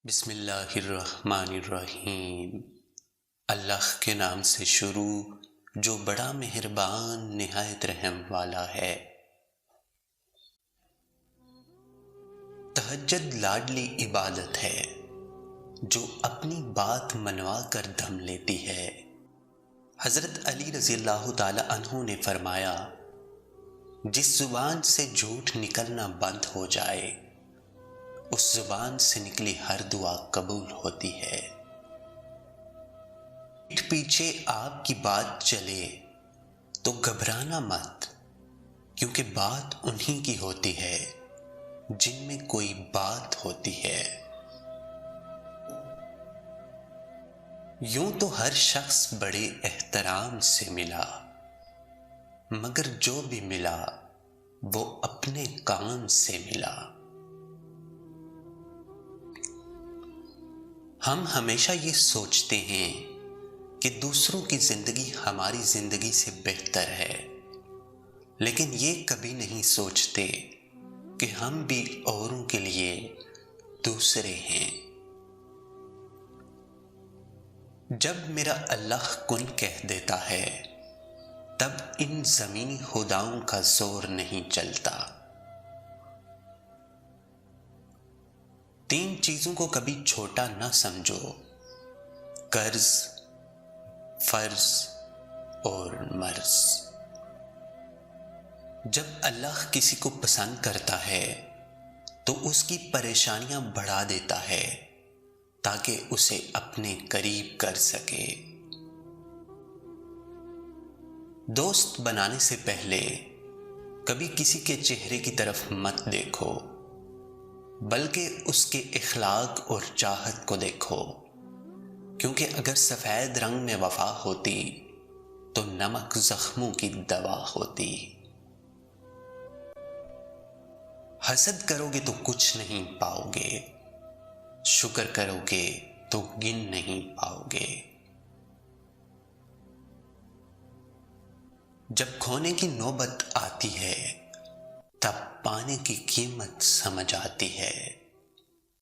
بسم اللہ الرحمن الرحیم۔ اللہ کے نام سے شروع جو بڑا مہربان نہایت رحم والا ہے۔ تہجد لاڈلی عبادت ہے جو اپنی بات منوا کر دم لیتی ہے۔ حضرت علی رضی اللہ تعالی عنہ نے فرمایا، جس زبان سے جھوٹ نکلنا بند ہو جائے اس زبان سے نکلی ہر دعا قبول ہوتی ہے۔ پیٹھ پیچھے آپ کی بات چلے تو گھبرانا مت، کیونکہ بات انہی کی ہوتی ہے جن میں کوئی بات ہوتی ہے۔ یوں تو ہر شخص بڑے احترام سے ملا، مگر جو بھی ملا وہ اپنے کام سے ملا۔ ہم ہمیشہ یہ سوچتے ہیں کہ دوسروں کی زندگی ہماری زندگی سے بہتر ہے، لیکن یہ کبھی نہیں سوچتے کہ ہم بھی اوروں کے لیے دوسرے ہیں۔ جب میرا اللہ کن کہہ دیتا ہے تب ان زمینی خداؤں کا زور نہیں چلتا۔ تین چیزوں کو کبھی چھوٹا نہ سمجھو: قرض، فرض اور مرض۔ جب اللہ کسی کو پسند کرتا ہے تو اس کی پریشانیاں بڑھا دیتا ہے تاکہ اسے اپنے قریب کر سکے۔ دوست بنانے سے پہلے کبھی کسی کے چہرے کی طرف مت دیکھو، بلکہ اس کے اخلاق اور چاہت کو دیکھو، کیونکہ اگر سفید رنگ میں وفا ہوتی تو نمک زخموں کی دوا ہوتی۔ حسد کرو گے تو کچھ نہیں پاؤ گے، شکر کرو گے تو گن نہیں پاؤ گے۔ جب کھونے کی نوبت آتی ہے تب پانے کی قیمت سمجھ آتی ہے۔